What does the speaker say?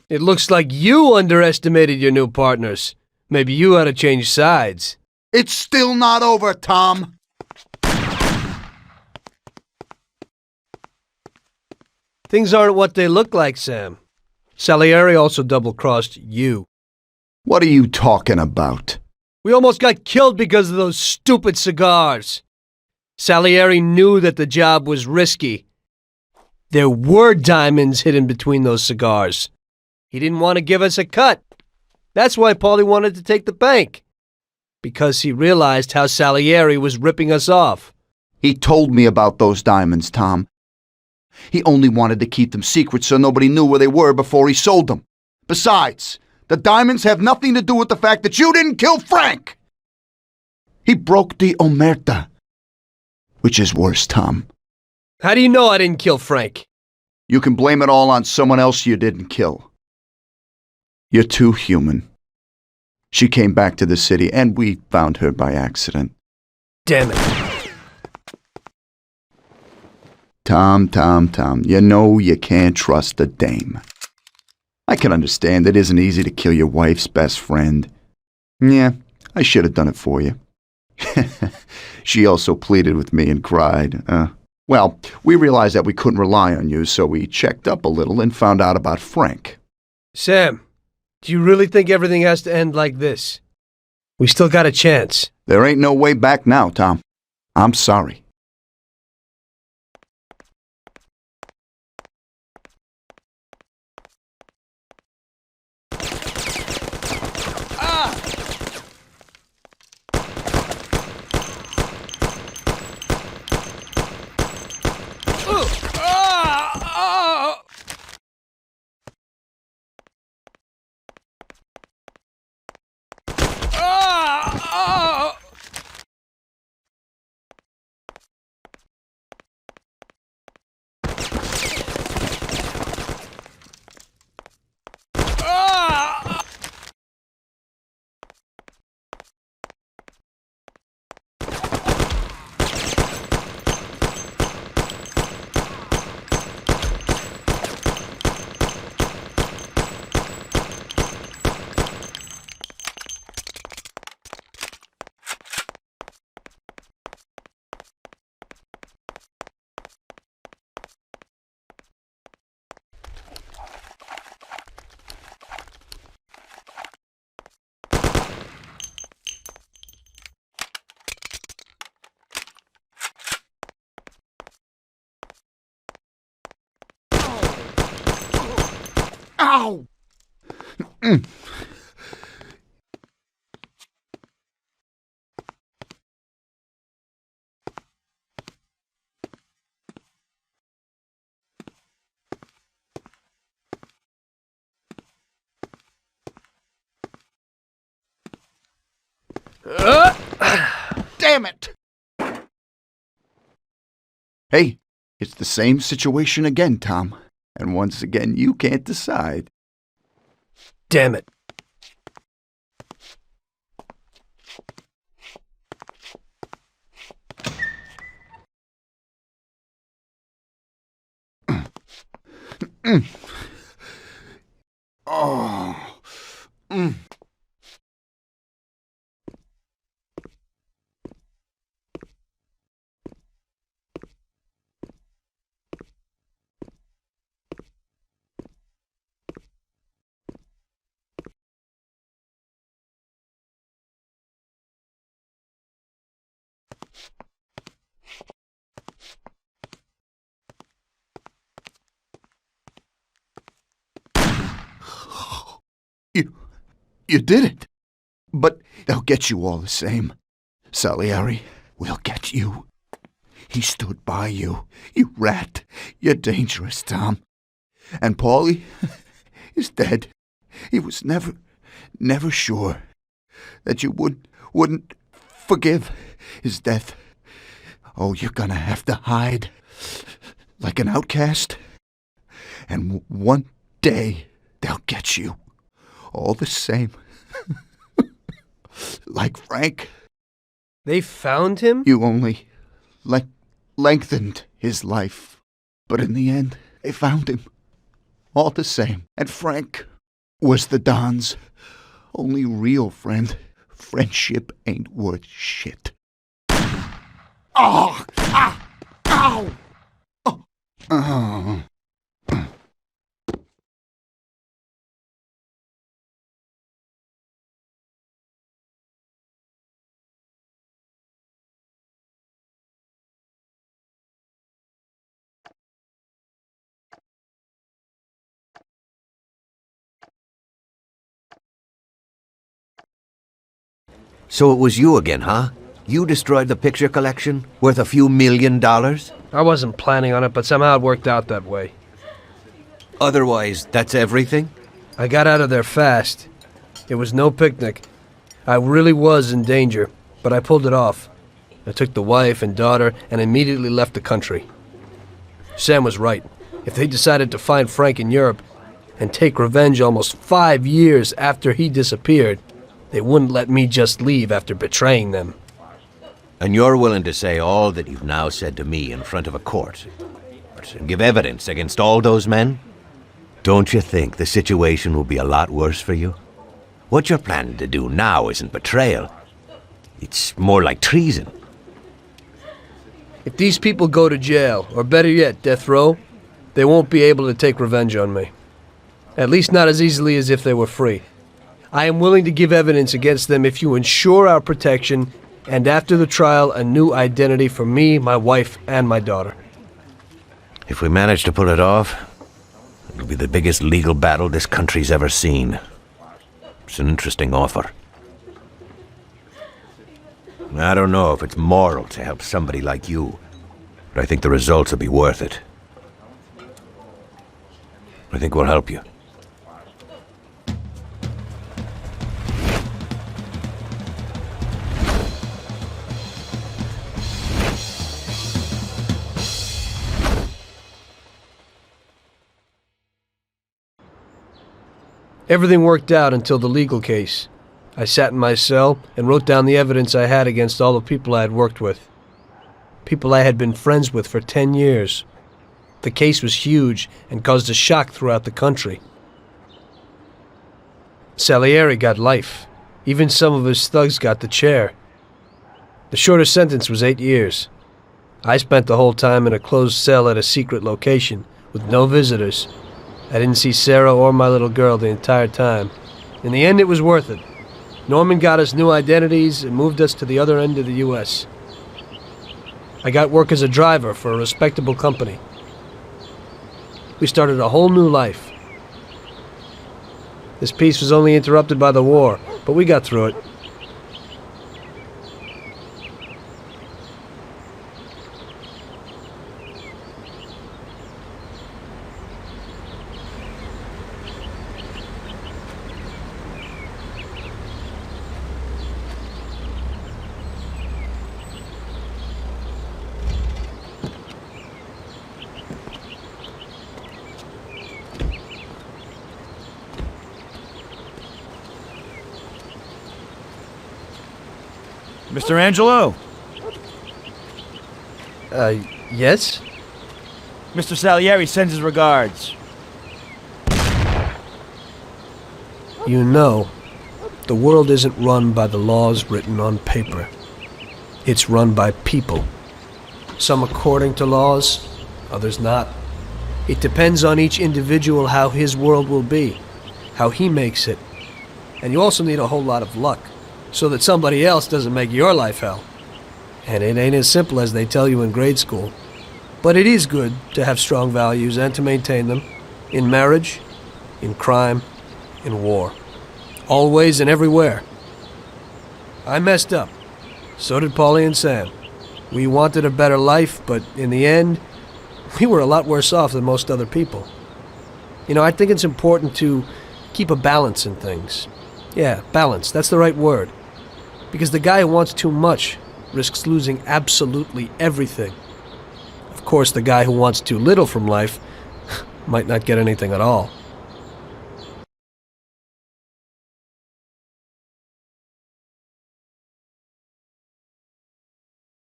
It looks like you underestimated your new partners. Maybe you ought to change sides. It's still not over, Tom. Things aren't what they look like, Sam. Salieri also double-crossed you. What are you talking about? We almost got killed because of those stupid cigars. Salieri knew that the job was risky. There were diamonds hidden between those cigars. He didn't want to give us a cut. That's why Paulie wanted to take the bank. Because he realized how Salieri was ripping us off. He told me about those diamonds, Tom. He only wanted to keep them secret so nobody knew where they were before he sold them. Besides, the diamonds have nothing to do with the fact that you didn't kill Frank! He broke the omerta. Which is worse, Tom. How do you know I didn't kill Frank? You can blame it all on someone else you didn't kill. You're too human. She came back to the city, and we found her by accident. Damn it. Tom, you know you can't trust a dame. I can understand it isn't easy to kill your wife's best friend. Yeah, I should have done it for you. She also pleaded with me and cried. Well, we realized that we couldn't rely on you, so we checked up a little and found out about Frank. Sam, do you really think everything has to end like this? We still got a chance. There ain't no way back now, Tom. I'm sorry. Ow! Damn it! Hey, it's the same situation again, Tom. And once again, you can't decide. Damn it. Oh. You did it. But they'll get you all the same. Salieri will get you. He stood by you. You rat. You're dangerous, Tom. And Paulie is dead. He was never sure that you wouldn't forgive his death. Oh, you're gonna have to hide like an outcast. And one day they'll get you. All the same. Like Frank. They found him? You only lengthened his life. But in the end, they found him. All the same. And Frank was the Don's only real friend. Friendship ain't worth shit. Oh! Ah! Ow! Oh! Oh. So it was you again, huh? You destroyed the picture collection, worth a few $1 million? I wasn't planning on it, but somehow it worked out that way. Otherwise, that's everything? I got out of there fast. It was no picnic. I really was in danger, but I pulled it off. I took the wife and daughter and immediately left the country. Sam was right. If they decided to find Frank in Europe and take revenge almost 5 years after he disappeared, they wouldn't let me just leave after betraying them. And you're willing to say all that you've now said to me in front of a court, and give evidence against all those men? Don't you think the situation will be a lot worse for you? What you're planning to do now isn't betrayal. It's more like treason. If these people go to jail, or better yet, death row, they won't be able to take revenge on me. At least not as easily as if they were free. I am willing to give evidence against them if you ensure our protection, and after the trial, a new identity for me, my wife, and my daughter. If we manage to pull it off, it'll be the biggest legal battle this country's ever seen. It's an interesting offer. I don't know if it's moral to help somebody like you, but I think the results will be worth it. I think we'll help you. Everything worked out until the legal case. I sat in my cell and wrote down the evidence I had against all the people I had worked with. People I had been friends with for 10 years. The case was huge and caused a shock throughout the country. Salieri got life. Even some of his thugs got the chair. The shortest sentence was 8 years. I spent the whole time in a closed cell at a secret location with no visitors. I didn't see Sarah or my little girl the entire time. In the end, it was worth it. Norman got us new identities and moved us to the other end of the U.S. I got work as a driver for a respectable company. We started a whole new life. This peace was only interrupted by the war, but we got through it. Mr. Angelo? Yes? Mr. Salieri sends his regards. You know, the world isn't run by the laws written on paper. It's run by people. Some according to laws, others not. It depends on each individual how his world will be, how he makes it. And you also need a whole lot of luck, so that somebody else doesn't make your life hell. And it ain't as simple as they tell you in grade school. But it is good to have strong values and to maintain them, in marriage, in crime, in war. Always and everywhere. I messed up. So did Paulie and Sam. We wanted a better life, but in the end, we were a lot worse off than most other people. You know, I think it's important to keep a balance in things. Yeah, balance, that's the right word. Because the guy who wants too much risks losing absolutely everything. Of course, the guy who wants too little from life might not get anything at all.